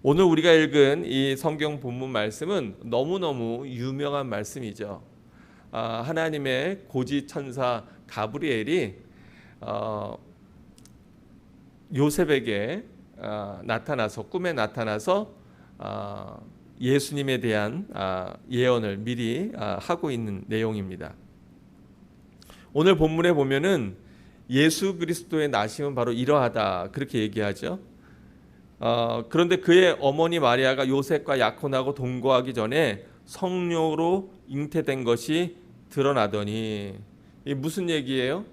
오늘 우리가 읽은 이 성경 본문 말씀은 너무너무 유명한 말씀이죠. 하나님의 고지 천사 가브리엘이 요셉에게 나타나서 꿈에 나타나서 예수님에 대한 예언을 미리 하고 있는 내용입니다. 오늘 본문에 보면은 예수 그리스도의 나심은 바로 이러하다 그렇게 얘기하죠. 그런데 그의 어머니 마리아가 요셉과 약혼하고 동거하기 전에 성녀로 잉태된 것이 드러나더니, 이게 무슨 얘기예요?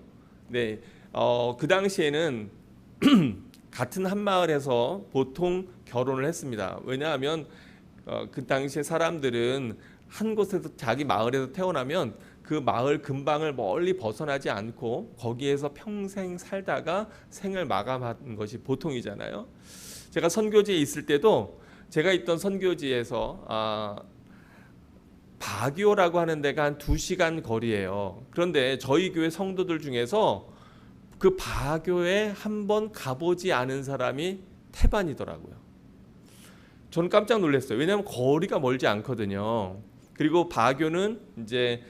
네, 그 당시에는 같은 한 마을에서 보통 결혼을 했습니다. 왜냐하면 그 당시에 사람들은 한 곳에서 자기 마을에서 태어나면 그 마을 근방을 멀리 벗어나지 않고 거기에서 평생 살다가 생을 마감하는 것이 보통이잖아요. 제가 선교지에 있을 때도 제가 있던 선교지에서 바교라고 하는 데가 한 2시간 거리예요. 그런데 저희 교회 성도들 중에서 그 바교에 한번 가보지 않은 사람이 태반이더라고요. 저는 깜짝 놀랐어요. 왜냐하면 거리가 멀지 않거든요. 그리고 바교는 이제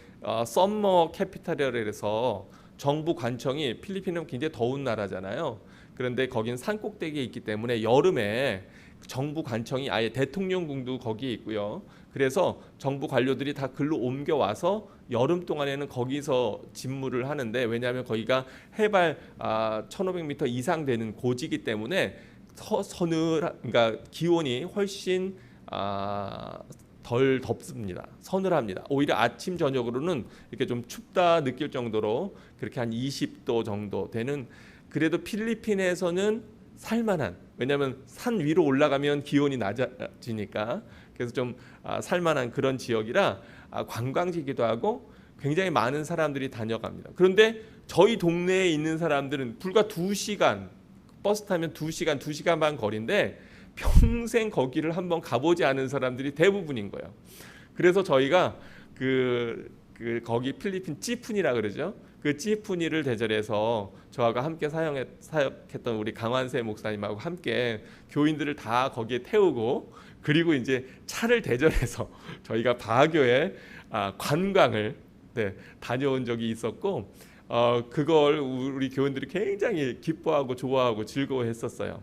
썸머 캐피탈이라 해서 정부 관청이, 필리핀은 굉장히 더운 나라잖아요. 그런데 거긴 산 꼭대기에 있기 때문에 여름에 정부 관청이 아예 대통령궁도 거기에 있고요. 그래서 정부 관료들이 다 글로 옮겨와서 여름 동안에는 거기서 집무를 하는데, 왜냐하면 거기가 해발 1500m 이상 되는 고지이기 때문에 그러니까 기온이 훨씬 덜 덥습니다. 서늘합니다. 오히려 아침 저녁으로는 이렇게 좀 춥다 느낄 정도로 그렇게 한 20도 정도 되는, 그래도 필리핀에서는 살만한, 왜냐하면 산 위로 올라가면 기온이 낮아지니까 그래서 좀 살만한 그런 지역이라 관광지이기도 하고 굉장히 많은 사람들이 다녀갑니다. 그런데 저희 동네에 있는 사람들은 불과 2시간, 버스 타면 2시간, 2시간 반 거리인데 평생 거기를 한번 가보지 않은 사람들이 대부분인 거예요. 그래서 저희가 거기 필리핀 찌푸니라 그러죠. 그 찌푸니를 대절해서 저하고 함께 사역했던 우리 강환세 목사님하고 함께 교인들을 다 거기에 태우고, 그리고 이제 차를 대절해서 저희가 바교에 관광을 다녀온 적이 있었고, 그걸 우리 교인들이 굉장히 기뻐하고 좋아하고 즐거워했었어요.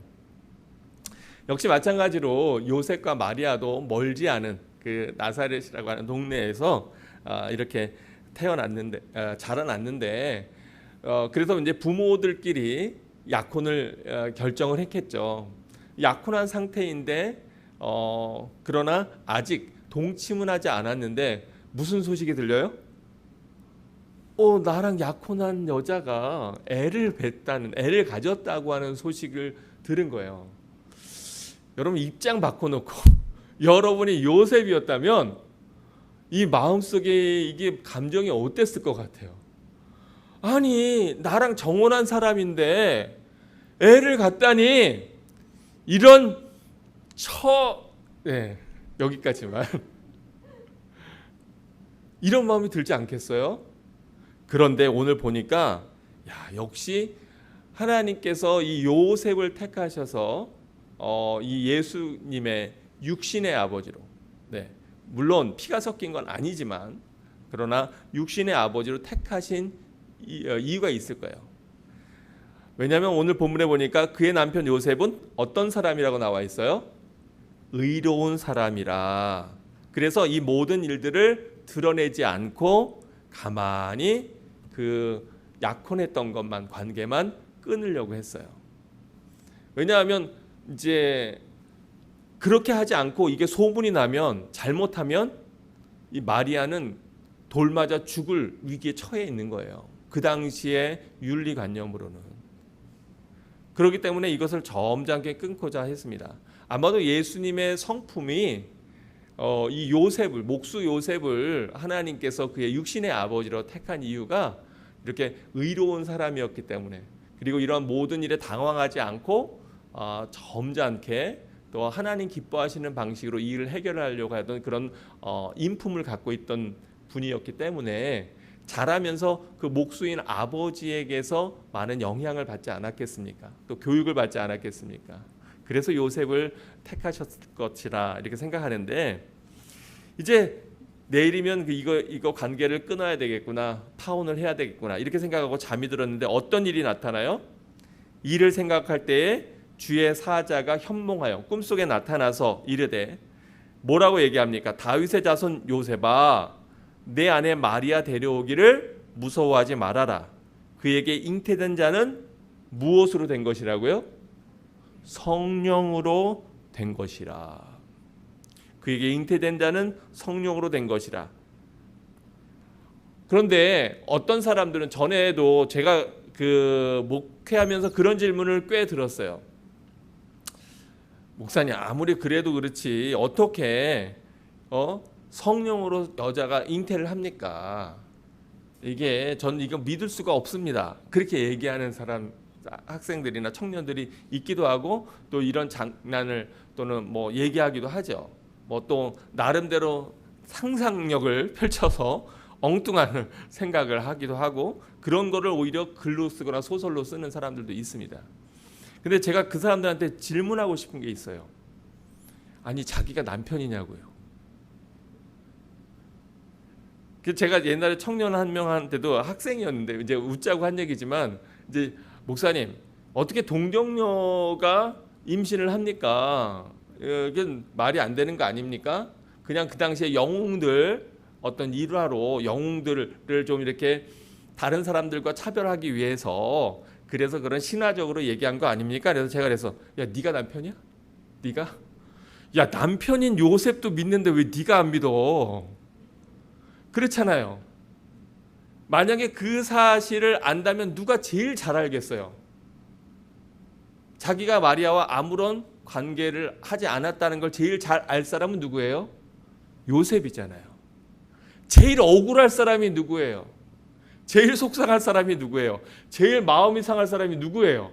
역시 마찬가지로 요셉과 마리아도 멀지 않은 그 나사렛이라고 하는 동네에서 이렇게 자라났는데, 그래서 이제 부모들끼리 약혼을 결정을 했겠죠. 약혼한 상태인데 그러나 아직 동침은 하지 않았는데 무슨 소식이 들려요? 나랑 약혼한 여자가 애를 가졌다고 하는 소식을 들은 거예요. 여러분 입장 바꿔놓고 여러분이 요셉이었다면 이 마음속에 이게 감정이 어땠을 것 같아요? 아니, 나랑 정혼한 사람인데 애를 갖다니, 이런 여기까지만 이런 마음이 들지 않겠어요? 그런데 오늘 보니까 역시 하나님께서 이 요셉을 택하셔서 이 예수님의 육신의 아버지로, 물론 피가 섞인 건 아니지만 그러나 육신의 아버지로 택하신 이유가 있을 거예요. 왜냐하면 오늘 본문에 보니까 그의 남편 요셉은 어떤 사람이라고 나와 있어요? 의로운 사람이라. 그래서 이 모든 일들을 드러내지 않고 가만히 그 약혼했던 것만, 관계만 끊으려고 했어요. 왜냐하면 이제 그렇게 하지 않고 이게 소문이 나면, 잘못하면 이 마리아는 돌 맞아 죽을 위기에 처해 있는 거예요. 그 당시의 윤리관념으로는. 그렇기 때문에 이것을 점잖게 끊고자 했습니다. 아마도 예수님의 성품이 이 요셉을, 목수 요셉을 하나님께서 그의 육신의 아버지로 택한 이유가 이렇게 의로운 사람이었기 때문에, 그리고 이런 모든 일에 당황하지 않고 점잖게 또 하나님 기뻐하시는 방식으로 이 일을 해결하려고 하던 그런 인품을 갖고 있던 분이었기 때문에 자라면서 그 목수인 아버지에게서 많은 영향을 받지 않았겠습니까? 또 교육을 받지 않았겠습니까? 그래서 요셉을 택하셨을 것이라 이렇게 생각하는데, 이제 내일이면 이거 관계를 끊어야 되겠구나, 파혼을 해야 되겠구나 이렇게 생각하고 잠이 들었는데 어떤 일이 나타나요? 이를 생각할 때에 주의 사자가 현몽하여 꿈속에 나타나서 이르되, 뭐라고 얘기합니까? 다윗의 자손 요셉아, 내 아내 마리아 데려오기를 무서워하지 말아라. 그에게 잉태된 자는 무엇으로 된 것이라고요? 성령으로 된 것이라. 그에게 잉태된 자는 성령으로 된 것이라. 그런데 어떤 사람들은, 전에도 제가 목회하면서 그런 질문을 꽤 들었어요. 목사님, 아무리 그래도 그렇지 어떻게 성령으로 여자가 잉태를 합니까? 전 이거 믿을 수가 없습니다. 그렇게 얘기하는 학생들이나 청년들이 있기도 하고, 또 이런 장난을 또는 뭐 얘기하기도 하죠. 뭐 또 나름대로 상상력을 펼쳐서 엉뚱한 생각을 하기도 하고, 그런 거를 오히려 글로 쓰거나 소설로 쓰는 사람들도 있습니다. 근데 제가 그 사람들한테 질문하고 싶은 게 있어요. 아니, 자기가 남편이냐고요. 제가 옛날에 청년 한 명한테도, 학생이었는데 이제 웃자고 한 얘기지만, 이제 목사님, 어떻게 동정녀가 임신을 합니까? 이게 말이 안 되는 거 아닙니까? 그냥 그 당시에 영웅들, 어떤 일화로 영웅들을 좀 이렇게 다른 사람들과 차별하기 위해서, 그래서 그런 신화적으로 얘기한 거 아닙니까? 그래서 제가 야, 네가 남편이야? 네가? 야, 남편인 요셉도 믿는데 왜 네가 안 믿어? 그렇잖아요. 만약에 그 사실을 안다면 누가 제일 잘 알겠어요? 자기가 마리아와 아무런 관계를 하지 않았다는 걸 제일 잘 알 사람은 누구예요? 요셉이잖아요. 제일 억울할 사람이 누구예요? 제일 속상할 사람이 누구예요? 제일 마음이 상할 사람이 누구예요?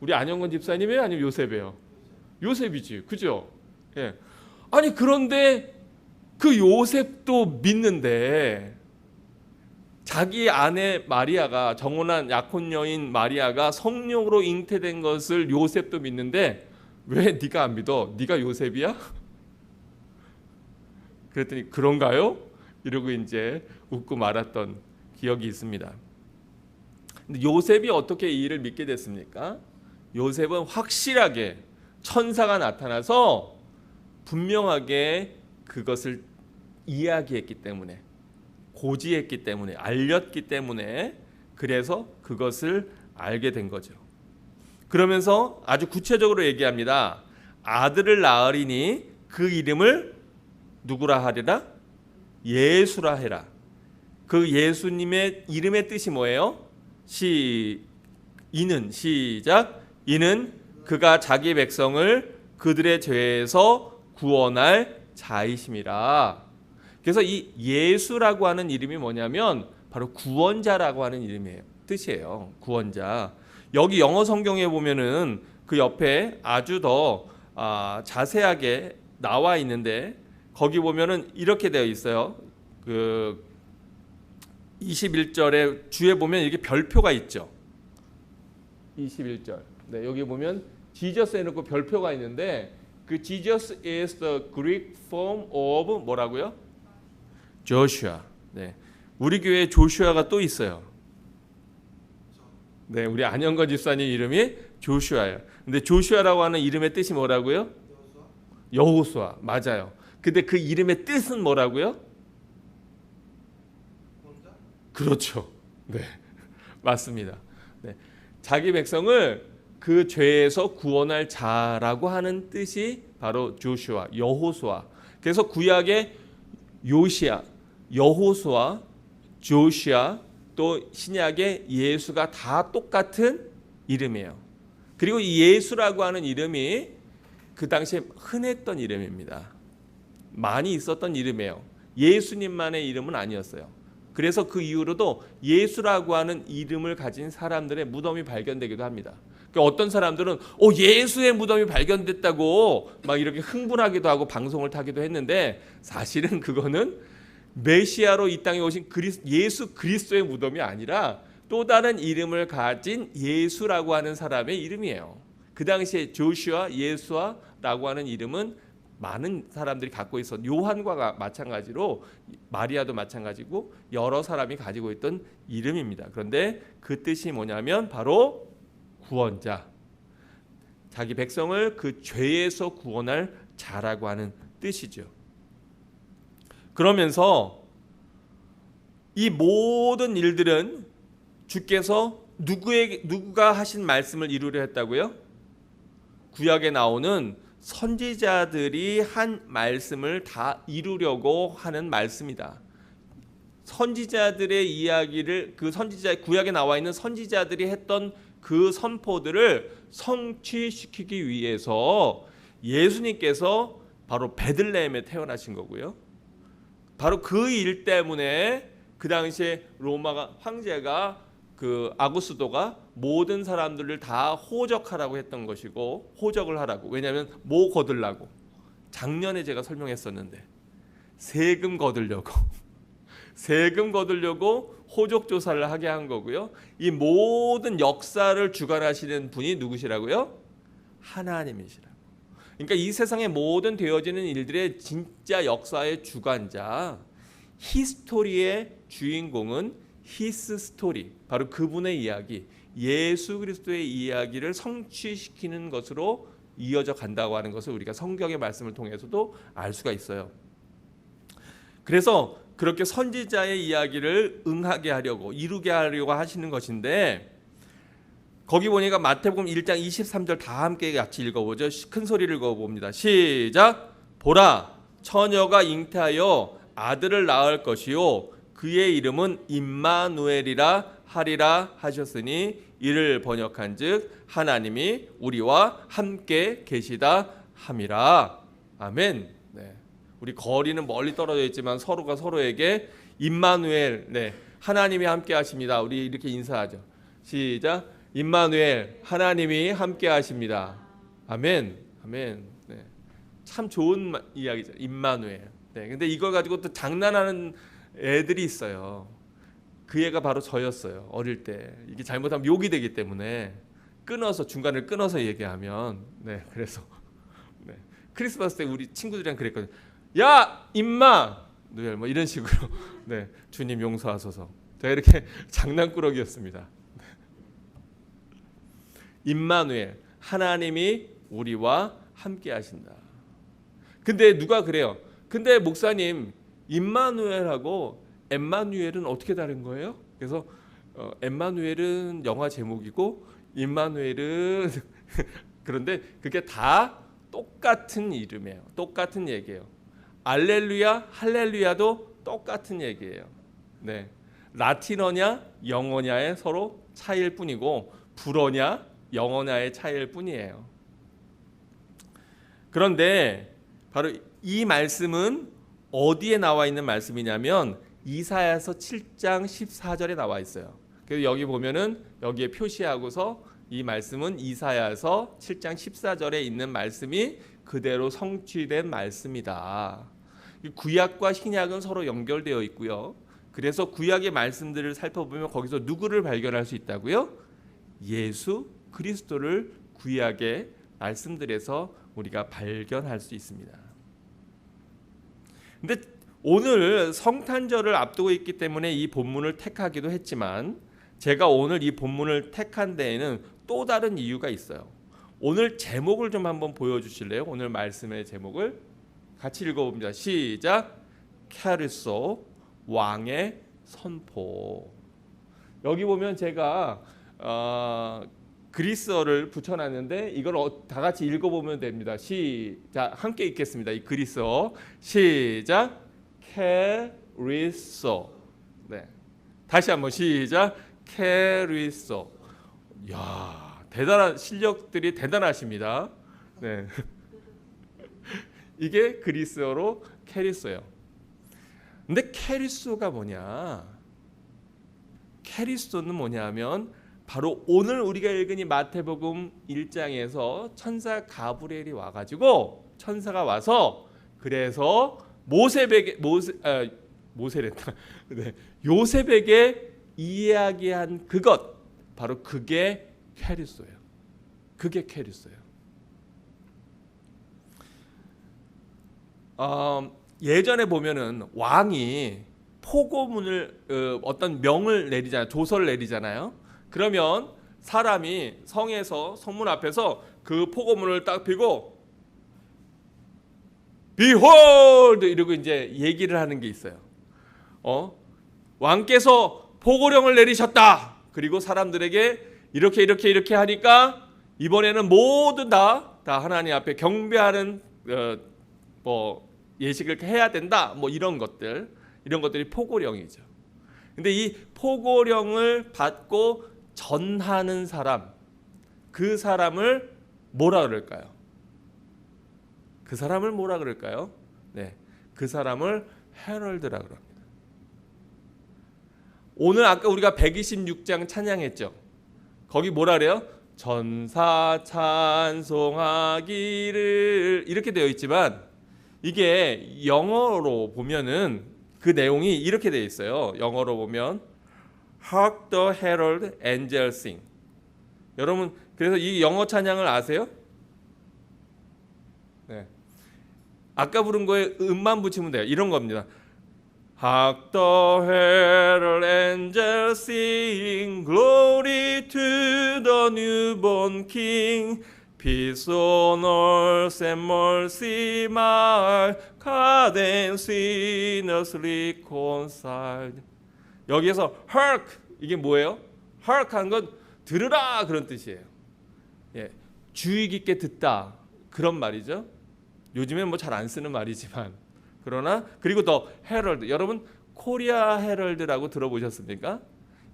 우리 안영건 집사님이에요? 아니면 요셉이에요? 요셉이지, 그죠? 예. 아니, 그런데 그 요셉도 믿는데, 자기 아내 마리아가, 정혼한 약혼 여인 마리아가 성령으로 잉태된 것을 요셉도 믿는데 왜 네가 안 믿어? 네가 요셉이야? 그랬더니 그런가요? 이러고 이제 웃고 말았던 기억이 있습니다. 근데 요셉이 어떻게 이 일을 믿게 됐습니까? 요셉은 확실하게 천사가 나타나서 분명하게 그것을 이야기했기 때문에, 고지했기 때문에, 알렸기 때문에, 그래서 그것을 알게 된 거죠. 그러면서 아주 구체적으로 얘기합니다. 아들을 낳으리니 그 이름을 누구라 하리라? 예수라 해라. 그 예수님의 이름의 뜻이 뭐예요? 이는 그가 자기 백성을 그들의 죄에서 구원할 자이심이라. 그래서 이 예수라고 하는 이름이 뭐냐면 바로 구원자라고 하는 이름이에요. 뜻이에요. 구원자. 여기 영어 성경에 보면은 그 옆에 아주 더 자세하게 나와 있는데, 거기 보면은 이렇게 되어 있어요. 그 21절에 주에 보면 이렇게 별표가 있죠. 21절. 네, 여기 보면 Jesus 해놓고 별표가 있는데, 그 Jesus is the Greek form of 뭐라고요? 조슈아. 네, 우리 교회에 조슈아가 또 있어요. 네, 우리 안영건 집사님 이름이 조슈아예요. 근데 조슈아라고 하는 이름의 뜻이 뭐라고요? 여호수아. 맞아요. 근데 그 이름의 뜻은 뭐라고요? 그렇죠. 네, 맞습니다. 네, 자기 백성을 그 죄에서 구원할 자라고 하는 뜻이 바로 조슈아, 여호수아. 그래서 구약의 요시아, 여호수아, 조슈아, 또 신약의 예수가 다 똑같은 이름이에요. 그리고 이 예수라고 하는 이름이 그 당시에 흔했던 이름입니다. 많이 있었던 이름이에요. 예수님만의 이름은 아니었어요. 그래서 그 이후로도 예수라고 하는 이름을 가진 사람들의 무덤이 발견되기도 합니다. 어떤 사람들은 예수의 무덤이 발견됐다고 막 이렇게 흥분하기도 하고 방송을 타기도 했는데, 사실은 그거는 메시아로 이 땅에 오신 예수 그리스도의 무덤이 아니라 또 다른 이름을 가진 예수라고 하는 사람의 이름이에요. 그 당시에 조슈아, 예수아라고 하는 이름은 많은 사람들이 갖고 있어. 요한과 마찬가지로 마리아도 마찬가지고 여러 사람이 가지고 있던 이름입니다. 그런데 그 뜻이 뭐냐면 바로 구원자, 자기 백성을 그 죄에서 구원할 자라고 하는 뜻이죠. 그러면서 이 모든 일들은 주께서 누구가 하신 말씀을 이루려 했다고요? 구약에 나오는 선지자들이 한 말씀을 다 이루려고 하는 말씀이다. 선지자들의 이야기를, 그 구약에 나와 있는 선지자들이 했던 그 선포들을 성취시키기 위해서 예수님께서 바로 베들레헴에 태어나신 거고요. 바로 그 일 때문에 그 당시에 로마 황제가 그 아구스도가 모든 사람들을 다 호적하라고 했던 것이고, 호적을 하라고. 왜냐하면 뭐 거들라고. 작년에 제가 설명했었는데 세금 거들려고 세금 거들려고 호적 조사를 하게 한 거고요. 이 모든 역사를 주관하시는 분이 누구시라고요? 하나님이시라고. 그러니까 이 세상의 모든 되어지는 일들의 진짜 역사의 주관자, 히스토리의 주인공은 히스 스토리, 바로 그분의 이야기, 예수 그리스도의 이야기를 성취시키는 것으로 이어져 간다고 하는 것을 우리가 성경의 말씀을 통해서도 알 수가 있어요. 그래서 그렇게 선지자의 이야기를 응하게 하려고, 이루게 하려고 하시는 것인데, 거기 보니까 마태복음 1장 23절 다 함께 같이 읽어보죠. 큰 소리를 읽어봅니다. 시작. 보라, 처녀가 잉태하여 아들을 낳을 것이요 그의 이름은 임마누엘이라 하리라 하셨으니, 이를 번역한즉 하나님이 우리와 함께 계시다 함이라. 아멘. 네. 우리 거리는 멀리 떨어져 있지만 서로가 서로에게 임마누엘, 네, 하나님이 함께 하십니다. 우리 이렇게 인사하죠. 시작. 임마누엘, 하나님이 함께 하십니다. 아멘. 아멘. 네. 참 좋은 이야기죠. 임마누엘. 네. 근데 이걸 가지고 또 장난하는 애들이 있어요. 그 애가 바로 저였어요. 어릴 때. 이게 잘못하면 욕이 되기 때문에 중간을 끊어서 얘기하면, 네, 그래서 네. 크리스마스 때 우리 친구들이랑 그랬거든요. 야, 임마, 누엘, 뭐 이런 식으로. 네, 주님 용서하소서. 제가 이렇게 장난꾸러기였습니다. 임마누엘, 하나님이 우리와 함께 하신다. 근데 누가 그래요? 근데 목사님, 임마누엘하고 엠마누엘은 어떻게 다른 거예요? 그래서 엠마누엘은 영화 제목이고 임마누엘은 그런데 그게 다 똑같은 이름이에요. 똑같은 얘기예요. 알렐루야, 할렐루야도 똑같은 얘기예요. 네, 라틴어냐 영어냐의 서로 차이일 뿐이고, 불어냐 영어냐의 차이일 뿐이에요. 그런데 바로 이 말씀은 어디에 나와 있는 말씀이냐면 이사야서 7장 14절에 나와 있어요. 그래서 여기 보면은 여기에 표시하고서 이 말씀은 이사야서 7장 14절에 있는 말씀이 그대로 성취된 말씀이다. 구약과 신약은 서로 연결되어 있고요. 그래서 구약의 말씀들을 살펴보면 거기서 누구를 발견할 수 있다고요? 예수 그리스도를 구약의 말씀들에서 우리가 발견할 수 있습니다. 근데 오늘 성탄절을 앞두고 있기 때문에 이 본문을 택하기도 했지만, 제가 오늘 이 본문을 택한 데에는 또 다른 이유가 있어요. 오늘 제목을 좀 한번 보여주실래요? 오늘 말씀의 제목을 같이 읽어봅니다. 시작. 캐리소, 왕의 선포. 여기 보면 제가 그리스어를 붙여놨는데 이걸 다 같이 읽어보면 됩니다. 시작. 함께 읽겠습니다. 이 그리스어. 시작. 캐리소. 네. 다시 한번 시작. 캐리소. 야, 대단한 실력들이 대단하십니다. 네. 이게 그리스어로 캐리소예요. 근데 캐리소가 뭐냐? 캐리소는 뭐냐면 바로 오늘 우리가 읽은 이 마태복음 1장에서 천사 가브리엘이 와가지고, 천사가 와서 그래서 모세랬다. 네, 요셉에게 이야기한 그것, 바로 그게 캐리소예요. 그게 캐리스예요. 예전에 보면은 왕이 포고문을 어떤 명을 내리잖아요. 조서를 내리잖아요. 그러면 사람이 성에서 성문 앞에서 그 포고문을 딱 펴고 Behold 이러고 이제 얘기를 하는 게 있어요. 왕께서 포고령을 내리셨다. 그리고 사람들에게 이렇게 하니까 이번에는 모두 다 하나님 앞에 경배하는 뭐 예식을 해야 된다. 뭐 이런 것들이 포고령이죠. 근데 이 포고령을 받고 전하는 사람, 그 사람을 뭐라 그럴까요? 그 사람을 뭐라 그럴까요? 네, 그 사람을 헤럴드라 그럽니다. 오늘 아까 우리가 126장 찬양했죠. 거기 뭐라 그래요? 전사 찬송하기를 이렇게 되어 있지만 이게 영어로 보면은 그 내용이 이렇게 되어 있어요. 영어로 보면 Hark the herald angels sing. 여러분 그래서 이 영어 찬양을 아세요? 네. 아까 부른 거에 음만 붙이면 돼요. 이런 겁니다. Hark the herald angels sing, glory to the newborn King, peace on earth and mercy mild, God and sinners reconciled. 여기에서 hark 이게 뭐예요? hark 하는 건 들으라 그런 뜻이에요. 예, 주의 깊게 듣다 그런 말이죠. 요즘엔 뭐 잘 안 쓰는 말이지만 그러나 그리고 더 헤럴드 여러분 코리아 헤럴드라고 들어보셨습니까?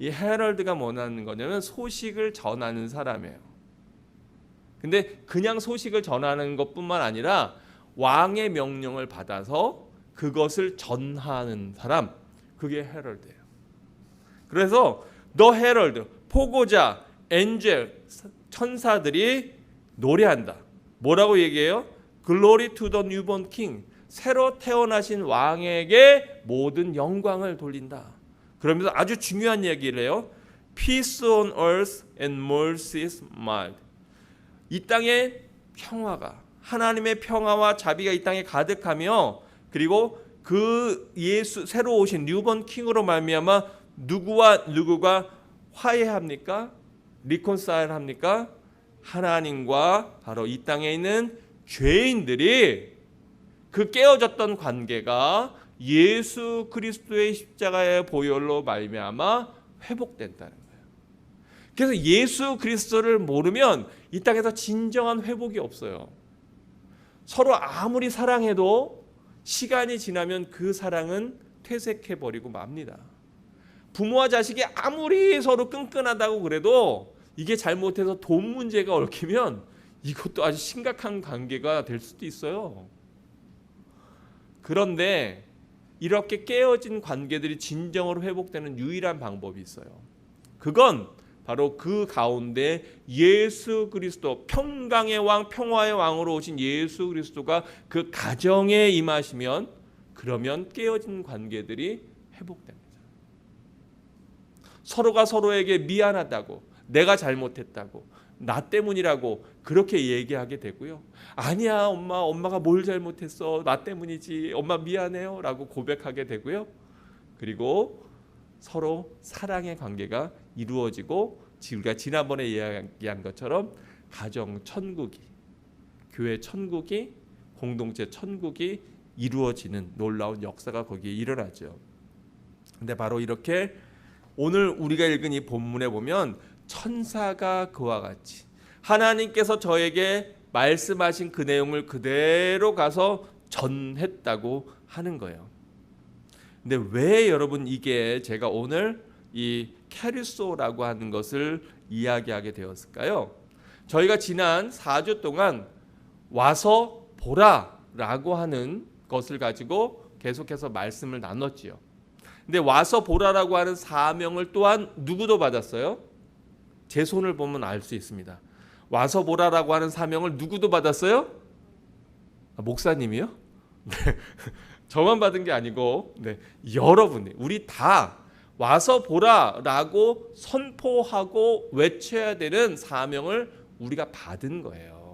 이 헤럴드가 뭐라는 거냐면 소식을 전하는 사람이에요. 근데 그냥 소식을 전하는 것뿐만 아니라 왕의 명령을 받아서 그것을 전하는 사람 그게 헤럴드예요. 그래서 더 헤럴드 포고자 엔젤 천사들이 노래한다. 뭐라고 얘기해요? Glory to the newborn king. 새로 태어나신 왕에게 모든 영광을 돌린다. 그러면서 아주 중요한 얘기를 해요. Peace on earth and mercy mild. 이 땅에 평화가 하나님의 평화와 자비가 이 땅에 가득하며 그리고 그 예수 새로 오신 뉴번 킹으로 말미암아 누구와 누구가 화해합니까? 리콘사일 합니까? 하나님과 바로 이 땅에 있는 죄인들이 그 깨어졌던 관계가 예수 그리스도의 십자가의 보혈로 말미암아 회복된다는 거예요. 그래서 예수 그리스도를 모르면 이 땅에서 진정한 회복이 없어요. 서로 아무리 사랑해도 시간이 지나면 그 사랑은 퇴색해버리고 맙니다. 부모와 자식이 아무리 서로 끈끈하다고 그래도 이게 잘못해서 돈 문제가 얽히면 이것도 아주 심각한 관계가 될 수도 있어요. 그런데 이렇게 깨어진 관계들이 진정으로 회복되는 유일한 방법이 있어요. 그건 바로 그 가운데 예수 그리스도 평강의 왕 평화의 왕으로 오신 예수 그리스도가 그 가정에 임하시면 그러면 깨어진 관계들이 회복됩니다. 서로가 서로에게 미안하다고 내가 잘못했다고 나 때문이라고 그렇게 얘기하게 되고요. 아니야 엄마가 뭘 잘못했어 나 때문이지 엄마 미안해요 라고 고백하게 되고요. 그리고 서로 사랑의 관계가 이루어지고 우리가 지난번에 이야기한 것처럼 가정 천국이 교회 천국이 공동체 천국이 이루어지는 놀라운 역사가 거기에 일어나죠. 근데 바로 이렇게 오늘 우리가 읽은 이 본문에 보면 천사가 그와 같이 하나님께서 저에게 말씀하신 그 내용을 그대로 가서 전했다고 하는 거예요. 근데 왜 여러분 이게 제가 오늘 이 캐리소라고 하는 것을 이야기하게 되었을까요? 저희가 지난 4주 동안 와서 보라라고 하는 것을 가지고 계속해서 말씀을 나눴지요. 근데 와서 보라라고 하는 사명을 또한 누구도 받았어요? 제 손을 보면 알 수 있습니다. 와서 보라라고 하는 사명을 누구도 받았어요? 목사님이요? 네. 저만 받은 게 아니고 여러분이 우리 다 와서 보라라고 선포하고 외쳐야 되는 사명을 우리가 받은 거예요.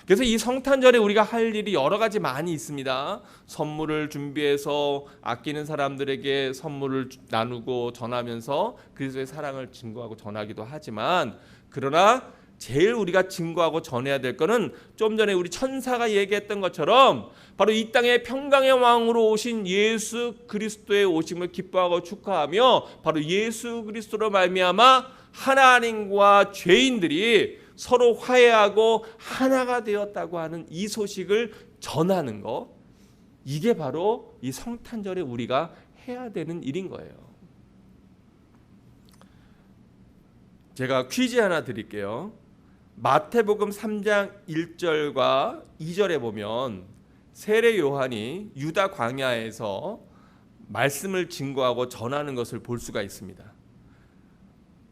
그래서 이 성탄절에 우리가 할 일이 여러 가지 많이 있습니다. 선물을 준비해서 아끼는 사람들에게 선물을 나누고 전하면서 그리스도의 사랑을 증거하고 전하기도 하지만, 그러나 제일 우리가 증거하고 전해야 될 거는 좀 전에 우리 천사가 얘기했던 것처럼 바로 이 땅에 평강의 왕으로 오신 예수 그리스도의 오심을 기뻐하고 축하하며, 바로 예수 그리스도로 말미암아 하나님과 죄인들이 서로 화해하고 하나가 되었다고 하는 이 소식을 전하는 거, 이게 바로 이 성탄절에 우리가 해야 되는 일인 거예요. 제가 퀴즈 하나 드릴게요. 마태복음 3장 1절과 2절에 보면 세례 요한이 유다 광야에서 말씀을 증거하고 전하는 것을 볼 수가 있습니다.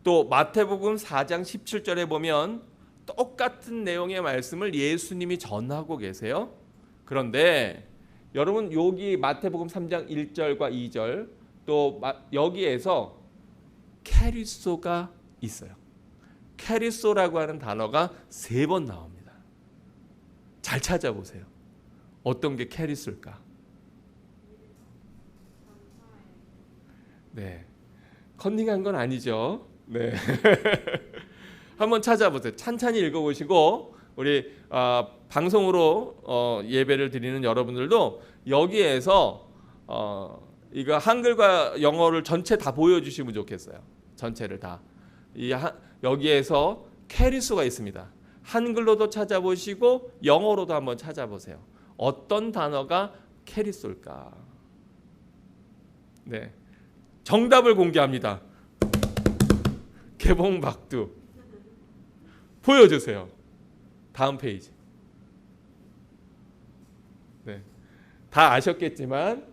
또 마태복음 4장 17절에 보면 똑같은 내용의 말씀을 예수님이 전하고 계세요. 그런데 여러분, 여기 마태복음 3장 1절과 2절 또 여기에서 캐리소가 있어요. 캐리소라고 하는 단어가 3번 나옵니다. 잘 찾아보세요. 어떤 게 캐리소일까? 네, 컨닝한 건 아니죠. 네. 한번 찾아보세요. 찬찬히 읽어보시고 우리 방송으로 예배를 드리는 여러분들도 여기에서 이거 한글과 영어를 전체 다 보여주시면 좋겠어요. 전체를 다. 여기에서 캐리소가 있습니다. 한글로도 찾아보시고 영어로도 한번 찾아보세요. 어떤 단어가 캐리소일까? 네, 정답을 공개합니다. 개봉박두. 보여주세요. 다음 페이지. 네, 다 아셨겠지만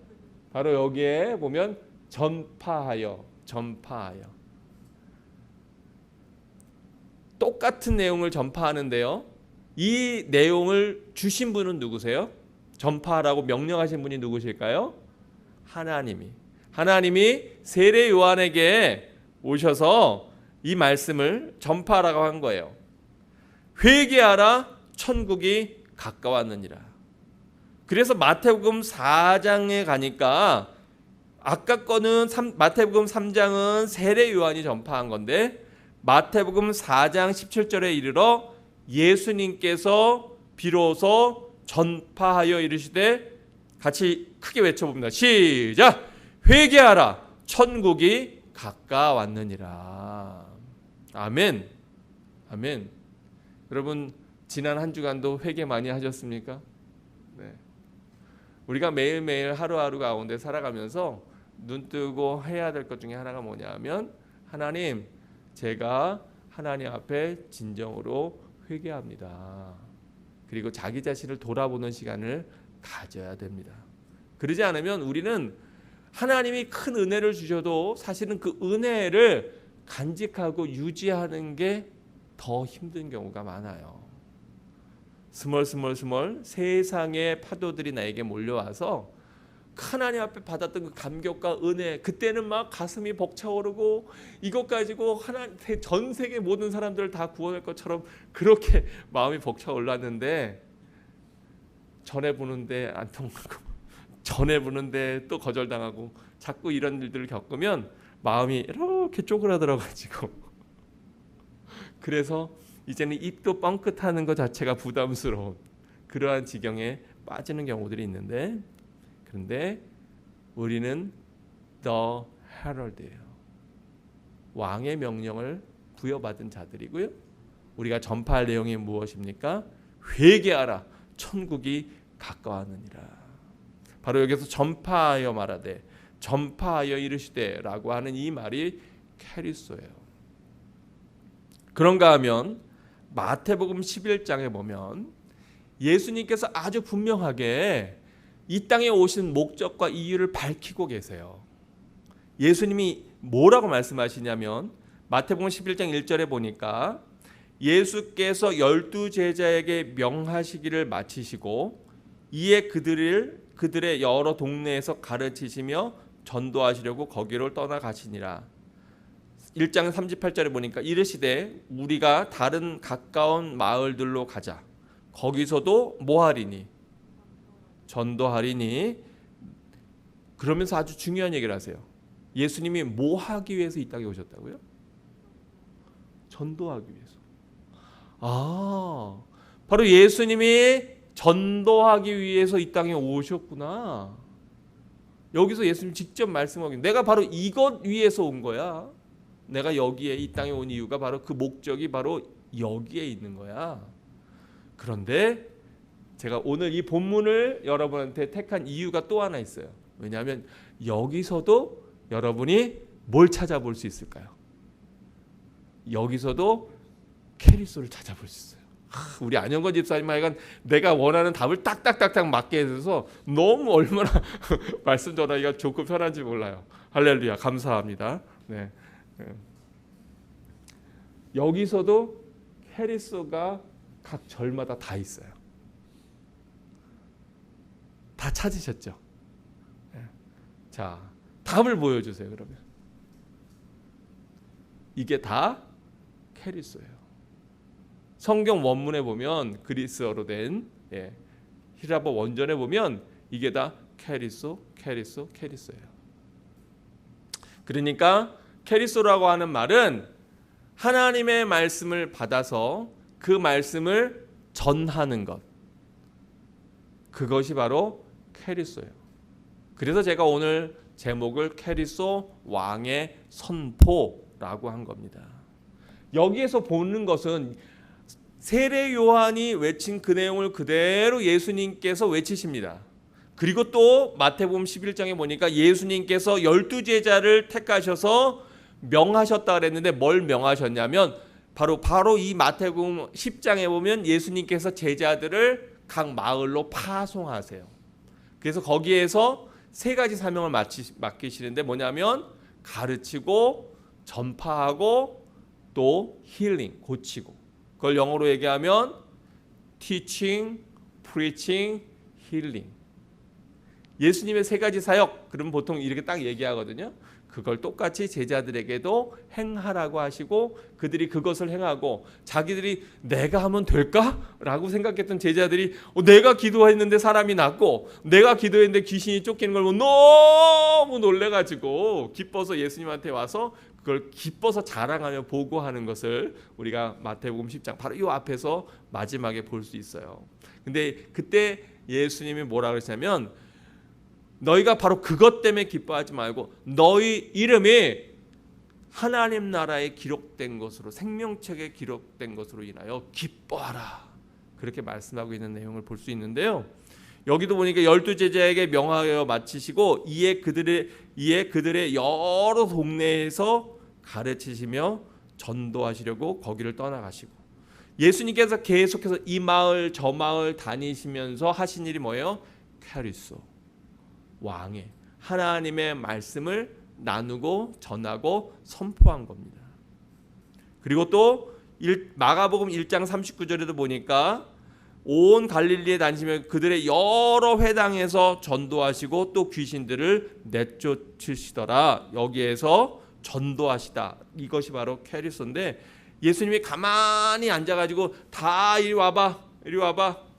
바로 여기에 보면 전파하여. 똑같은 내용을 전파하는데요. 이 내용을 주신 분은 누구세요? 전파하라고 명령하신 분이 누구실까요? 하나님이 세례 요한에게 오셔서 이 말씀을 전파하라고 한 거예요. 회개하라, 천국이 가까웠느니라. 그래서 마태복음 4장에 가니까 아까 거는 마태복음 3장은 세례 요한이 전파한 건데, 마태복음 4장 17절에 이르러 예수님께서 비로소 전파하여 이르시되, 같이 크게 외쳐봅니다. 시작! 회개하라, 천국이 가까웠느니라. 아멘. 아멘. 여러분, 지난 한 주간도 회개 많이 하셨습니까? 네. 우리가 매일매일 하루하루 가운데 살아가면서 눈 뜨고 해야 될 것 중에 하나가 뭐냐면, 하나님, 제가 하나님 앞에 진정으로 회개합니다. 그리고 자기 자신을 돌아보는 시간을 가져야 됩니다. 그러지 않으면 우리는 하나님이 큰 은혜를 주셔도 사실은 그 은혜를 간직하고 유지하는 게 더 힘든 경우가 많아요. 스멀 세상의 파도들이 나에게 몰려와서 하나님 앞에 받았던 그 감격과 은혜, 그때는 막 가슴이 벅차오르고 이것 가지고 전 세계 모든 사람들을 다 구원할 것처럼 그렇게 마음이 벅차올랐는데, 전해보는데 안 통하고 전해보는데 또 거절당하고, 자꾸 이런 일들을 겪으면 마음이 이렇게 쪼그라들어가지고 그래서 이제는 입도 뻥끗하는 것 자체가 부담스러운 그러한 지경에 빠지는 경우들이 있는데, 그런데 우리는 The Herald예요. 왕의 명령을 부여받은 자들이고요. 우리가 전파할 내용이 무엇입니까? 회개하라, 천국이 가까웠느니라. 바로 여기서 전파하여 말하되, 전파하여 이르시되라고 하는 이 말이 캐리소예요. 그런가 하면 마태복음 11장에 보면 예수님께서 아주 분명하게 이 땅에 오신 목적과 이유를 밝히고 계세요. 예수님이 뭐라고 말씀하시냐면, 마태복음 11장 1절에 보니까 예수께서 12제자에게 명하시기를 마치시고 이에 그들의 여러 동네에서 가르치시며 전도하시려고 거기로 떠나가시니라. 1장 38절에 보니까 이르시되 우리가 다른 가까운 마을들로 가자. 거기서도 뭐하리니? 전도하리니. 그러면서 아주 중요한 얘기를 하세요. 예수님이 뭐 하기 위해서 이 땅에 오셨다고요? 전도하기 위해서. 바로 예수님이 전도하기 위해서 이 땅에 오셨구나. 여기서 예수님 직접 말씀하기, 내가 바로 이것 위해서 온 거야. 내가 여기에 이 땅에 온 이유가 바로 그 목적이 바로 여기에 있는 거야. 그런데 제가 오늘 이 본문을 여러분한테 택한 이유가 또 하나 있어요. 왜냐하면 여기서도 여러분이 뭘 찾아볼 수 있을까요? 여기서도 캐리소를 찾아볼 수 있어요. 우리 안영건 집사님 하여간 내가 원하는 답을 딱딱딱딱 맞게 해줘서 너무 얼마나 말씀 전하기가 좋고 편한지 몰라요. 할렐루야, 감사합니다. 네. 여기서도 캐리소가 각 절마다 다 있어요. 다 찾으셨죠? 자, 답을 보여주세요. 그러면 이게 다 캐리소예요. 성경 원문에 보면 그리스어로 된 히라보 원전에 보면 이게 다 캐리소예요. 그러니까 캐리소라고 하는 말은 하나님의 말씀을 받아서 그 말씀을 전하는 것, 그것이 바로 캐리소예요. 그래서 제가 오늘 제목을 캐리소 왕의 선포라고 한 겁니다. 여기에서 보는 것은 세례 요한이 외친 그 내용을 그대로 예수님께서 외치십니다. 그리고 또 마태복음 11장에 보니까 예수님께서 12제자를 택하셔서 명하셨다 그랬는데 뭘 명하셨냐면 바로 이 마태복음 10장에 보면 예수님께서 제자들을 각 마을로 파송하세요. 그래서 거기에서 세 가지 사명을 맡기시는데 뭐냐면 가르치고 전파하고 또 힐링, 고치고. 그걸 영어로 얘기하면 teaching, preaching, healing. 예수님의 세 가지 사역, 그럼 보통 이렇게 딱 얘기하거든요. 그걸 똑같이 제자들에게도 행하라고 하시고 그들이 그것을 행하고 자기들이 내가 하면 될까? 라고 생각했던 제자들이 내가 기도했는데 사람이 낫고 내가 기도했는데 귀신이 쫓기는 걸 보고 너무 놀래가지고 기뻐서 예수님한테 와서 그걸 기뻐서 자랑하며 보고하는 것을 우리가 마태복음 10장 바로 이 앞에서 마지막에 볼 수 있어요. 근데 그때 예수님이 뭐라 그러시냐면 너희가 바로 그것 때문에 기뻐하지 말고 너희 이름이 하나님 나라에 기록된 것으로 생명책에 기록된 것으로 인하여 기뻐하라. 그렇게 말씀하고 있는 내용을 볼 수 있는데요. 여기도 보니까 12제자에게 명하여 마치시고 이에 그들의 여러 동네에서 가르치시며 전도하시려고 거기를 떠나가시고 예수님께서 계속해서 이 마을 저 마을 다니시면서 하신 일이 뭐예요? 캐리소, 왕의 하나님의 말씀을 나누고 전하고 선포한 겁니다. 그리고 또 마가복음 1장 39절에도 보니까 온 갈릴리에 다니시며 그들의 여러 회당에서 전도하시고 또 귀신들을 내쫓으시더라. 여기에서 전도하시다. 이것이 바로 캐리소인데 예수님이 가만히 앉아가지고 다 이리 와봐.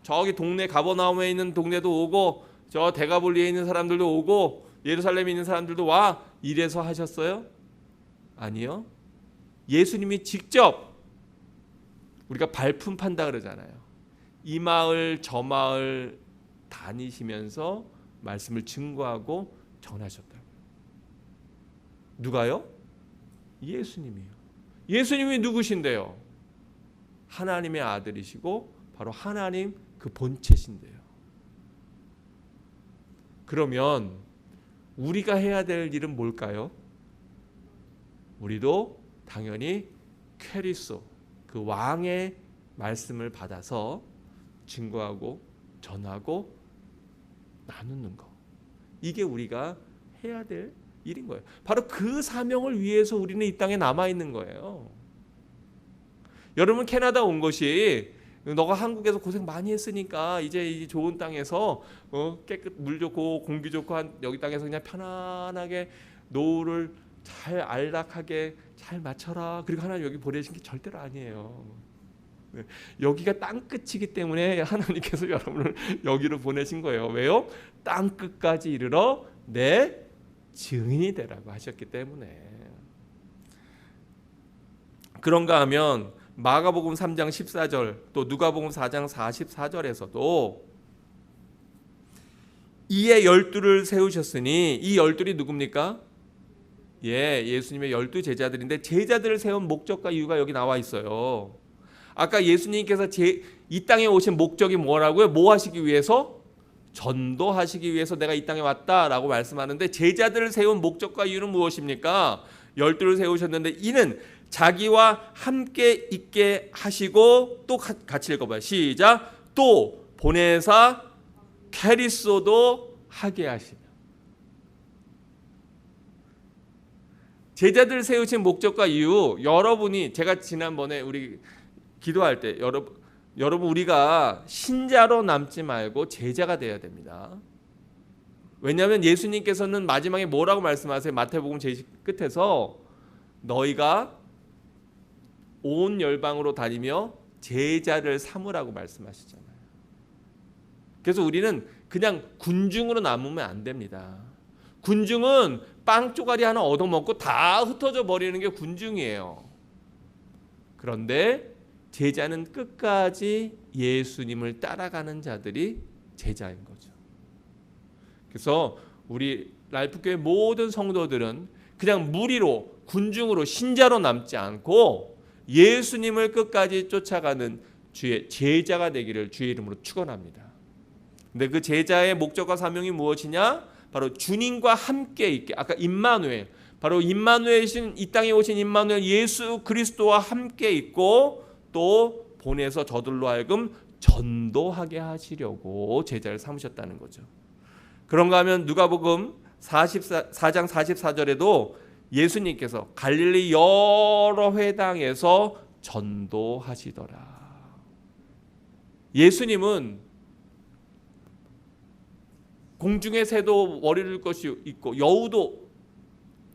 저기 동네 가버나움에 있는 동네도 오고 저 데가볼리에 있는 사람들도 오고 예루살렘에 있는 사람들도 와. 이래서 하셨어요? 아니요. 예수님이 직접 우리가 발품 판다 그러잖아요. 이 마을 저 마을 다니시면서 말씀을 증거하고 전하셨다고요. 누가요? 예수님이요. 예수님이 누구신데요? 하나님의 아들이시고 바로 하나님 그 본체신데요. 그러면 우리가 해야 될 일은 뭘까요? 우리도 당연히 캐리소, 그 왕의 말씀을 받아서 증거하고 전하고 나누는 거. 이게 우리가 해야 될 일인 거예요. 바로 그 사명을 위해서 우리는 이 땅에 남아 있는 거예요. 여러분 캐나다 온 것이 너가 한국에서 고생 많이 했으니까 이제 이 좋은 땅에서 깨끗 물 좋고 공기 좋고 여기 땅에서 그냥 편안하게 노후를 잘 안락하게 잘 맞춰라. 그리고 하나님 여기 보내신 게 절대로 아니에요. 네. 여기가 땅 끝이기 때문에 하나님께서 여러분을 여기로 보내신 거예요. 왜요? 땅 끝까지 이르러 내 증인이 되라고 하셨기 때문에. 그런가 하면 마가복음 3장 14절 또 누가복음 4장 44절에서도 이에 12를 세우셨으니 이 12이 누굽니까? 예수님의 12 제자들인데 제자들을 세운 목적과 이유가 여기 나와 있어요. 아까 예수님께서 이 땅에 오신 목적이 뭐라고요? 뭐 하시기 위해서? 전도하시기 위해서 내가 이 땅에 왔다라고 말씀하는데 제자들을 세운 목적과 이유는 무엇입니까? 12를 세우셨는데 이는 자기와 함께 있게 하시고 또 같이 읽어봐요. 시작. 또 보내사 캐리소도 하게 하시며. 제자들 세우신 목적과 이유, 여러분이 제가 지난번에 우리 기도할 때 여러분 우리가 신자로 남지 말고 제자가 되어야 됩니다. 왜냐하면 예수님께서는 마지막에 뭐라고 말씀하세요? 마태복음 제 끝에서 너희가 온 열방으로 다니며 제자를 삼으라고 말씀하시잖아요. 그래서 우리는 그냥 군중으로 남으면 안 됩니다. 군중은 빵 쪼가리 하나 얻어먹고 다 흩어져 버리는 게 군중이에요. 그런데 제자는 끝까지 예수님을 따라가는 자들이 제자인 거죠. 그래서 우리 라이프교회 모든 성도들은 그냥 무리로 군중으로 신자로 남지 않고 예수님을 끝까지 쫓아가는 주의 제자가 되기를 주의 이름으로 축원합니다. 근데 그 제자의 목적과 사명이 무엇이냐? 바로 주님과 함께 있게. 아까 임마누엘, 바로 임마누엘이신 이 땅에 오신 임마누엘 예수 그리스도와 함께 있고 또 보내서 저들로 하여금 전도하게 하시려고 제자를 삼으셨다는 거죠. 그런가 하면 누가복음 4장 44절에도 예수님께서 갈릴리 여러 회당에서 전도하시더라. 예수님은 공중의 새도 머리 둘 것이 있고 여우도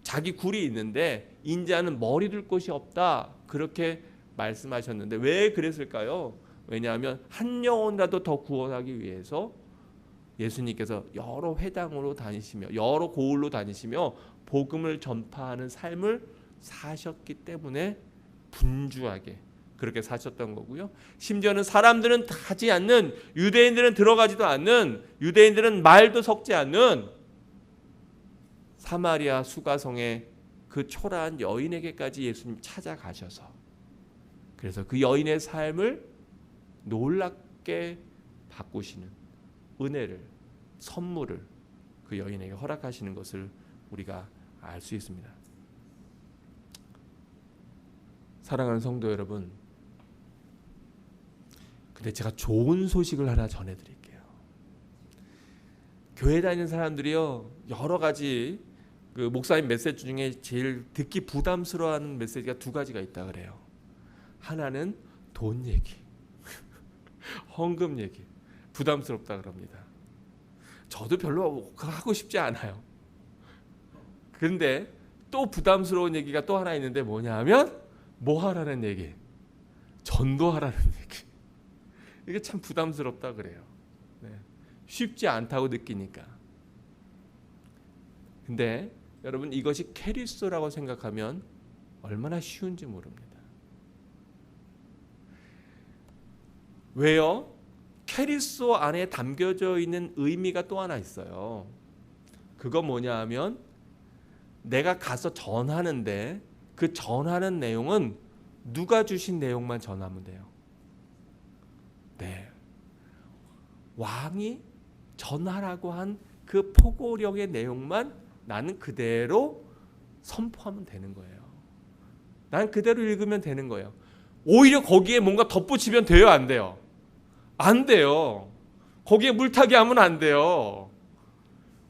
자기 굴이 있는데 인자는 머리 둘 곳이 없다. 그렇게 말씀하셨는데 왜 그랬을까요? 왜냐하면 한 영혼이라도 더 구원하기 위해서 예수님께서 여러 회당으로 다니시며 여러 고을로 다니시며 복음을 전파하는 삶을 사셨기 때문에 분주하게 그렇게 사셨던 거고요. 심지어는 사람들은 가지 않는, 유대인들은 들어가지도 않는, 유대인들은 말도 섞지 않는 사마리아 수가성의 그 초라한 여인에게까지 예수님 찾아가셔서 그래서 그 여인의 삶을 놀랍게 바꾸시는 은혜를, 선물을 그 여인에게 허락하시는 것을 우리가 알 수 있습니다. 사랑하는 성도 여러분, 근데 제가 좋은 소식을 하나 전해드릴게요. 교회 다니는 사람들이요 여러 가지 그 목사님 메시지 중에 제일 듣기 부담스러워하는 메시지가 두 가지가 있다 그래요. 하나는 돈 얘기, 헌금 얘기, 부담스럽다 그럽니다. 저도 별로 하고 싶지 않아요. 그런데 또 부담스러운 얘기가 또 하나 있는데 뭐냐 하면 뭐 하라는 얘기? 전도하라는 얘기. 이게 참 부담스럽다 그래요. 네. 쉽지 않다고 느끼니까. 근데 여러분 이것이 캐리스토라고 생각하면 얼마나 쉬운지 모릅니다. 왜요? 캐리스토 안에 담겨져 있는 의미가 또 하나 있어요. 그거 뭐냐 하면 내가 가서 전하는데 그 전하는 내용은 누가 주신 내용만 전하면 돼요. 네. 왕이 전하라고 한 그 포고령의 내용만 나는 그대로 선포하면 되는 거예요. 난 그대로 읽으면 되는 거예요. 오히려 거기에 뭔가 덧붙이면 돼요, 안 돼요? 안 돼요. 거기에 물타기 하면 안 돼요.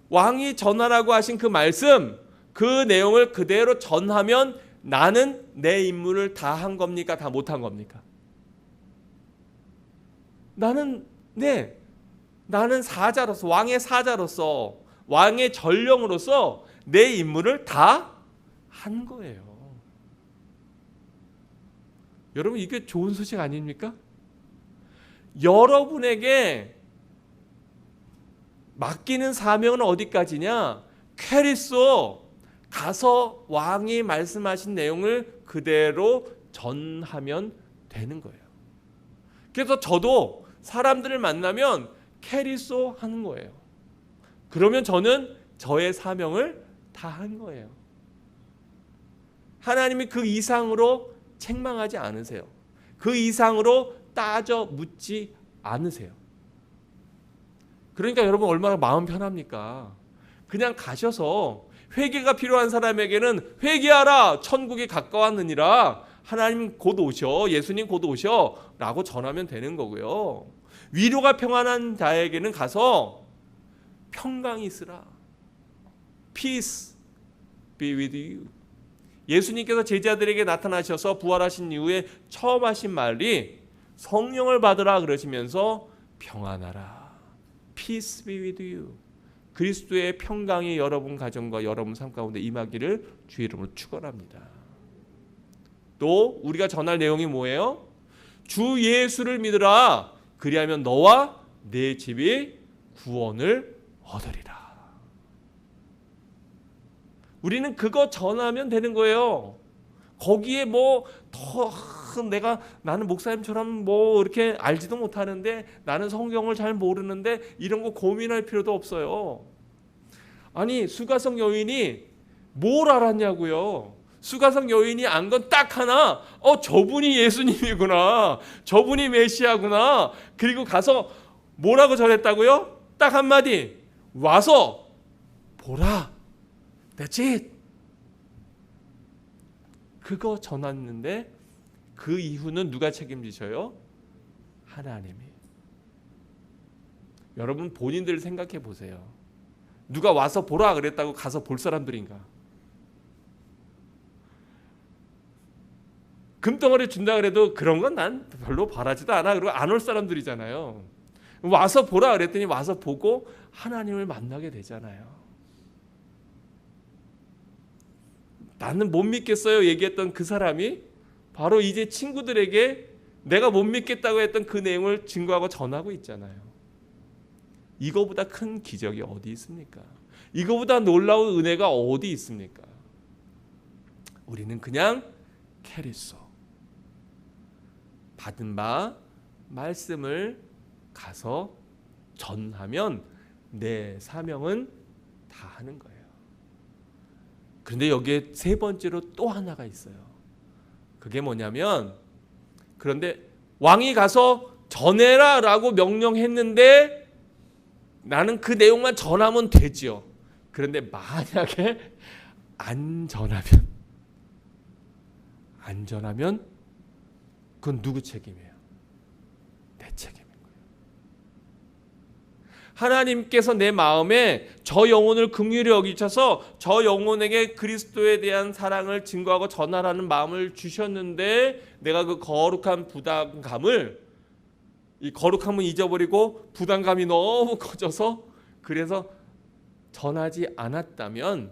왕이 전하라고 하신 그 말씀, 그 내용을 그대로 전하면 나는 내 임무를 다 한 겁니까? 다 못한 겁니까? 나는 사자로서, 왕의 사자로서, 왕의 전령으로서 내 임무를 다 한 거예요. 여러분, 이게 좋은 소식 아닙니까? 여러분에게 맡기는 사명은 어디까지냐? 캐리소, 가서 왕이 말씀하신 내용을 그대로 전하면 되는 거예요. 그래서 저도 사람들을 만나면 캐리소 하는 거예요. 그러면 저는 저의 사명을 다 한 거예요. 하나님이 그 이상으로 책망하지 않으세요. 그 이상으로 따져 묻지 않으세요. 그러니까 여러분 얼마나 마음 편합니까? 그냥 가셔서 회개가 필요한 사람에게는 회개하라, 천국이 가까웠느니라, 하나님 곧 오셔, 예수님 곧 오셔 라고 전하면 되는 거고요. 위로가 평안한 자에게는 가서 평강이 있으라, Peace be with you. 예수님께서 제자들에게 나타나셔서 부활하신 이후에 처음 하신 말이 성령을 받으라 그러시면서 평안하라, Peace be with you. 그리스도의 평강이 여러분 가정과 여러분 삶 가운데 임하기를 주의 이름으로 축원합니다. 또 우리가 전할 내용이 뭐예요? 주 예수를 믿으라, 그리하면 너와 내 집이 구원을 얻으리라. 우리는 그거 전하면 되는 거예요. 거기에 뭐 더 나는 목사님처럼 뭐 이렇게 알지도 못하는데, 나는 성경을 잘 모르는데 이런 거 고민할 필요도 없어요. 아니, 수가성 여인이 뭘 알았냐고요. 수가성 여인이 안 건 딱 하나, 저분이 예수님이구나, 저분이 메시아구나. 그리고 가서 뭐라고 전했다고요? 딱 한마디, 와서 보라. That's it. 그거 전했는데 그 이후는 누가 책임지셔요? 하나님이. 여러분 본인들 생각해 보세요. 누가 와서 보라 그랬다고 가서 볼 사람들인가? 금덩어리 준다 그래도 그런 건 난 별로 바라지도 않아, 그리고 안 올 사람들이잖아요. 와서 보라 그랬더니 와서 보고 하나님을 만나게 되잖아요. 나는 못 믿겠어요 얘기했던 그 사람이 바로 이제 친구들에게 내가 못 믿겠다고 했던 그 내용을 증거하고 전하고 있잖아요. 이거보다 큰 기적이 어디 있습니까? 이거보다 놀라운 은혜가 어디 있습니까? 우리는 그냥 캐리소, 받은 바 말씀을 가서 전하면 내 사명은 다 하는 거예요. 그런데 여기에 세 번째로 또 하나가 있어요. 그게 뭐냐면, 그런데 왕이 가서 전해라 라고 명령했는데 나는 그 내용만 전하면 되지요. 그런데 만약에 안 전하면 그건 누구 책임이에요? 내 책임인 거예요. 하나님께서 내 마음에 저 영혼을 긍휼히 여기셔서 저 영혼에게 그리스도에 대한 사랑을 증거하고 전하라는 마음을 주셨는데, 내가 그 거룩한 부담감을, 이 거룩함을 잊어버리고 부담감이 너무 커져서 그래서 전하지 않았다면,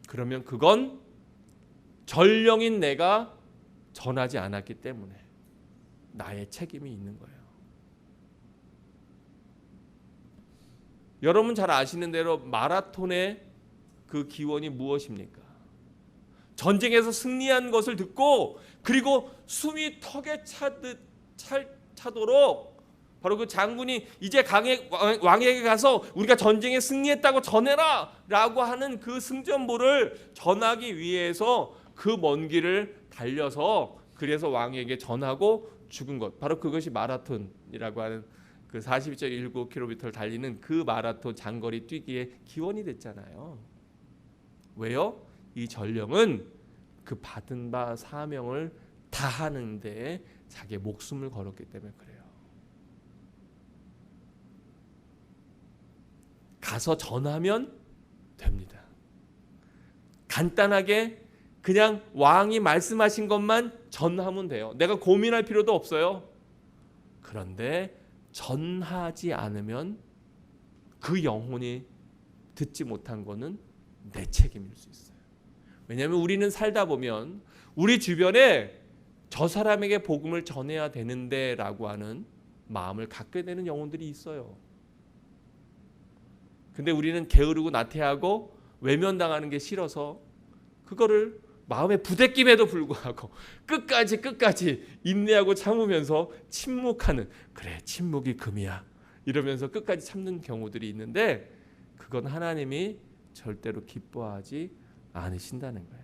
그러면 그건 전령인 내가 전하지 않았기 때문에 나의 책임이 있는 거예요. 여러분 잘 아시는 대로 마라톤의 그 기원이 무엇입니까? 전쟁에서 승리한 것을 듣고 그리고 숨이 턱에 차도록 바로 그 장군이 이제 왕에게 가서 우리가 전쟁에 승리했다고 전해라 라고 하는 그 승전보를 전하기 위해서 그 먼 길을 달려서 그래서 왕에게 전하고 죽은 것, 바로 그것이 마라톤이라고 하는 그 42.19km를 달리는 그 마라톤 장거리 뛰기의 기원이 됐잖아요. 왜요? 이 전령은 그 받은 바 사명을 다하는데 자기의 목숨을 걸었기 때문에 그래요. 가서 전하면 됩니다. 간단하게 그냥 왕이 말씀하신 것만 전하면 돼요. 내가 고민할 필요도 없어요. 그런데 전하지 않으면 그 영혼이 듣지 못한 거는 내 책임일 수 있어요. 왜냐하면 우리는 살다 보면 우리 주변에 저 사람에게 복음을 전해야 되는데 라고 하는 마음을 갖게 되는 영혼들이 있어요. 근데 우리는 게으르고 나태하고 외면당하는 게 싫어서 그거를 마음에 부대낌에도 불구하고 끝까지 인내하고 참으면서 침묵하는, 그래 침묵이 금이야 이러면서 끝까지 참는 경우들이 있는데, 그건 하나님이 절대로 기뻐하지 않으신다는 거예요.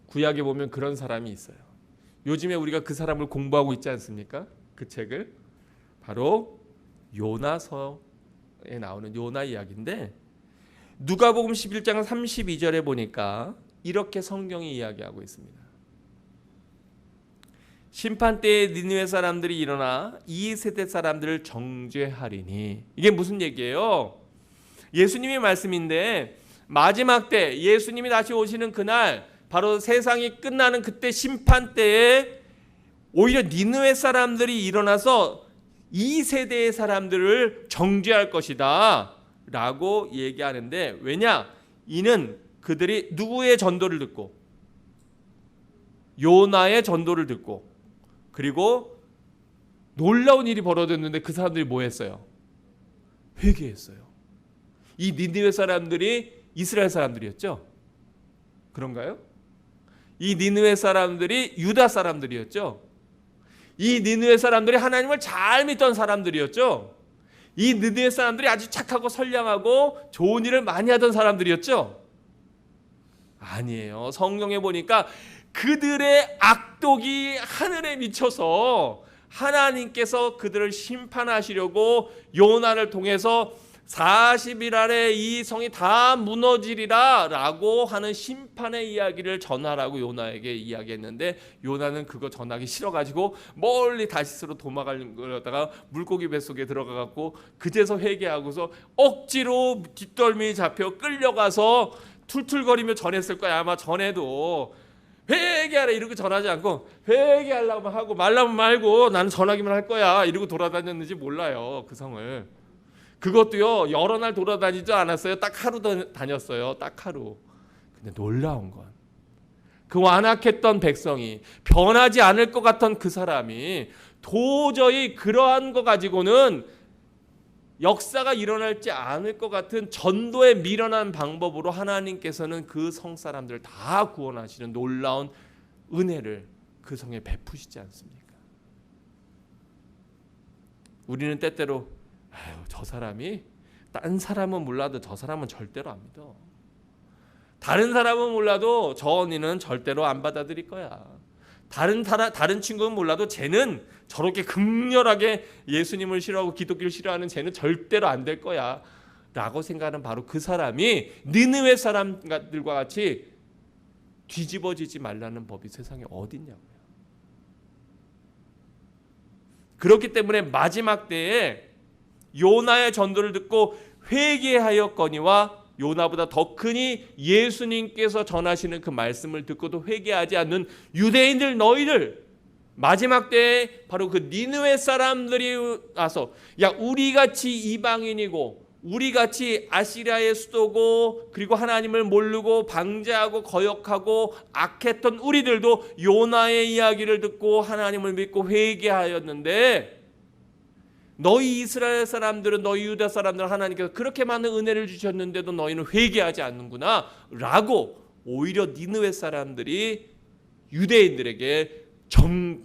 구약에 보면 그런 사람이 있어요. 요즘에 우리가 그 사람을 공부하고 있지 않습니까? 그 책을 바로 요나서에 나오는 요나 이야기인데, 누가복음 11장 32절에 보니까 이렇게 성경이 이야기하고 있습니다. 심판 때에 니느웨 사람들이 일어나 이 세대 사람들을 정죄하리니. 이게 무슨 얘기예요? 예수님의 말씀인데, 마지막 때 예수님이 다시 오시는 그날, 바로 세상이 끝나는 그때 심판 때에 오히려 니느웨 사람들이 일어나서 이 세대의 사람들을 정죄할 것이다 라고 얘기하는데, 왜냐? 이는 그들이 누구의 전도를 듣고, 요나의 전도를 듣고, 그리고 놀라운 일이 벌어졌는데 그 사람들이 뭐 했어요? 회개했어요. 이 니느웨 사람들이 이스라엘 사람들이었죠? 그런가요? 이 니느웨 사람들이 유다 사람들이었죠? 이 니느웨 사람들이 하나님을 잘 믿던 사람들이었죠? 이 느느웨 사람들이 아주 착하고 선량하고 좋은 일을 많이 하던 사람들이었죠? 아니에요. 성경에 보니까 그들의 악독이 하늘에 미쳐서 하나님께서 그들을 심판하시려고 요나를 통해서 40일 안에 이 성이 다 무너지리라 라고 하는 심판의 이야기를 전하라고 요나에게 이야기했는데, 요나는 그거 전하기 싫어가지고 멀리 다시스로 도망가려다가 물고기 뱃속에 들어가갖고 그제서 회개하고서 억지로 뒷덜미 잡혀 끌려가서 툴툴거리며 전했을 거야. 아마 전에도 회개하라 이러고 전하지 않고 회개하려고 하고 말라면 말고 나는 전하기만 할 거야 이러고 돌아다녔는지 몰라요. 그 성을. 그것도요 여러 날 돌아다니지 않았어요. 딱 하루 다녔어요. 딱 하루. 근데 놀라운 건 그 완악했던 백성이, 변하지 않을 것 같던 그 사람이 도저히 그러한 거 가지고는 역사가 일어날지 않을 것 같은 전도에 미련한 방법으로 하나님께서는 그 성 사람들을 다 구원하시는 놀라운 은혜를 그 성에 베푸시지 않습니까? 우리는 때때로 저 사람이, 딴 사람은 몰라도 저 사람은 절대로 안 믿어. 다른 사람은 몰라도 저 언니는 절대로 안 받아들일 거야. 다른 친구는 몰라도 쟤는 저렇게 극렬하게 예수님을 싫어하고 기독교를 싫어하는 쟤는 절대로 안 될 거야 라고 생각하는 바로 그 사람이 느느웨 사람들과 같이 뒤집어지지 말라는 법이 세상에 어디 있냐고요. 그렇기 때문에 마지막 때에 요나의 전도를 듣고 회개하였거니와, 요나보다 더 크니 예수님께서 전하시는 그 말씀을 듣고도 회개하지 않는 유대인들 너희들, 마지막 때에 바로 그 니느웨 사람들이 와서, 야 우리같이 이방인이고 우리같이 아시리아의 수도고 그리고 하나님을 모르고 방제하고 거역하고 악했던 우리들도 요나의 이야기를 듣고 하나님을 믿고 회개하였는데, 너희 이스라엘 사람들은, 너희 유다 사람들은 하나님께서 그렇게 많은 은혜를 주셨는데도 너희는 회개하지 않는구나 라고 오히려 니느웨 사람들이 유대인들에게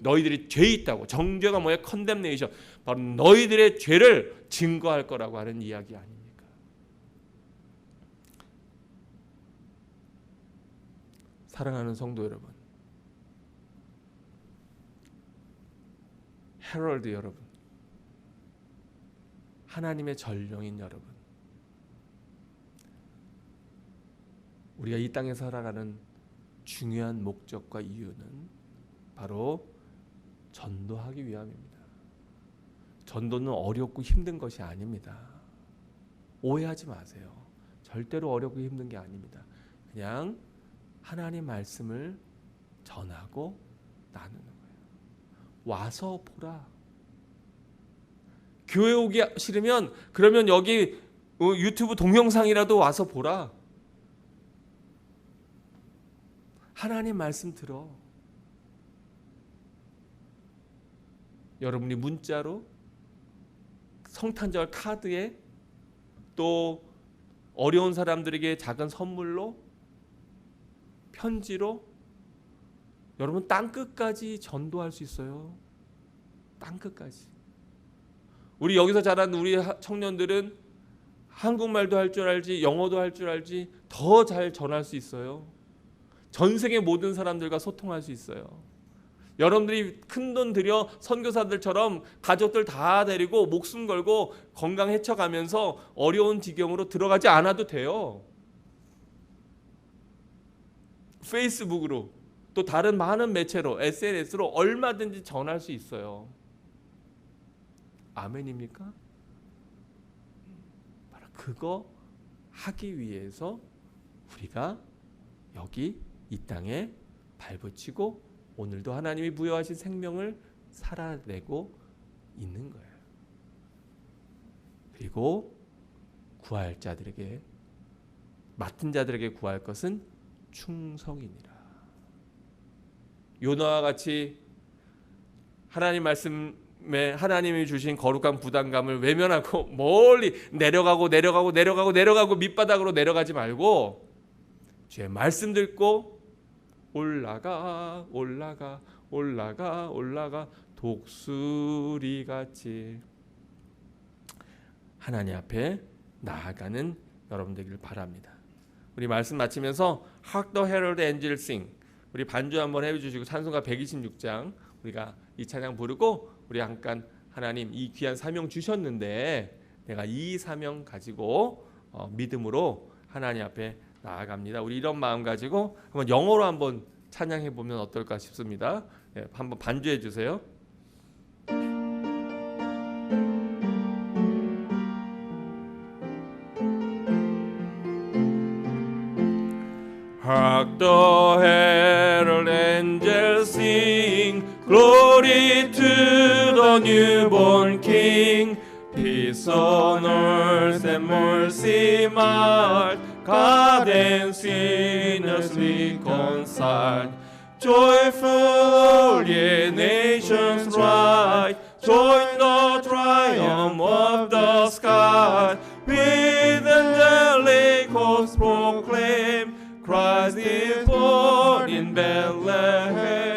너희들이 죄 있다고, 정죄가 뭐야? 컨뎀네이션, 바로 너희들의 죄를 증거할 거라고 하는 이야기 아닙니까? 사랑하는 성도 여러분, 헤럴드 여러분, 하나님의 전령인 여러분, 우리가 이 땅에 살아가는 중요한 목적과 이유는 바로 전도하기 위함입니다. 전도는 어렵고 힘든 것이 아닙니다. 오해하지 마세요. 절대로 어렵고 힘든 게 아닙니다. 그냥 하나님 말씀을 전하고 나누는 거예요. 와서 보라. 교회 오기 싫으면 그러면 여기 유튜브 동영상이라도 와서 보라. 하나님 말씀 들어. 여러분이 문자로, 성탄절 카드에, 또 어려운 사람들에게 작은 선물로, 편지로 여러분 땅끝까지 전도할 수 있어요. 땅끝까지. 우리 여기서 자란 우리 청년들은 한국말도 할 줄 알지, 영어도 할 줄 알지, 더 잘 전할 수 있어요. 전 세계 모든 사람들과 소통할 수 있어요. 여러분들이 큰돈 들여 선교사들처럼 가족들 다 데리고 목숨 걸고 건강 해쳐가면서 어려운 지경으로 들어가지 않아도 돼요. 페이스북으로, 또 다른 많은 매체로, SNS로 얼마든지 전할 수 있어요. 아멘입니까? 바로 그거 하기 위해서 우리가 여기 이 땅에 발붙이고 오늘도 하나님이 부여하신 생명을 살아내고 있는 거예요. 그리고 구할 자들에게, 맡은 자들에게 구할 것은 충성이니라. 요나와 같이 하나님 말씀에 하나님이 주신 거룩한 부담감을 외면하고 멀리 내려가고 밑바닥으로 내려가지 말고 주의 말씀 듣고 올라가 독수리같이 하나님 앞에 나아가는 여러분 되기를 바랍니다. 우리 말씀 마치면서 Hark the Herald Angels Sing, 우리 반주 한번 해주시고 찬송가 126장 우리가 이 찬양 부르고 우리 잠깐 하나님 이 귀한 사명 주셨는데 내가 이 사명 가지고 믿음으로 하나님 앞에 나아갑니다. 우리 이런 마음 가지고 한번 영어로 한번 찬양해 보면 어떨까 싶습니다. 네, 한번 반주해 주세요. Hark the herald angels sing, glory to the newborn King. Peace on earth and mercy mild, God and sinners reconciled. Joyful all ye nations rise, join the triumph of the sky. With angelic hosts proclaim, Christ is born in Bethlehem.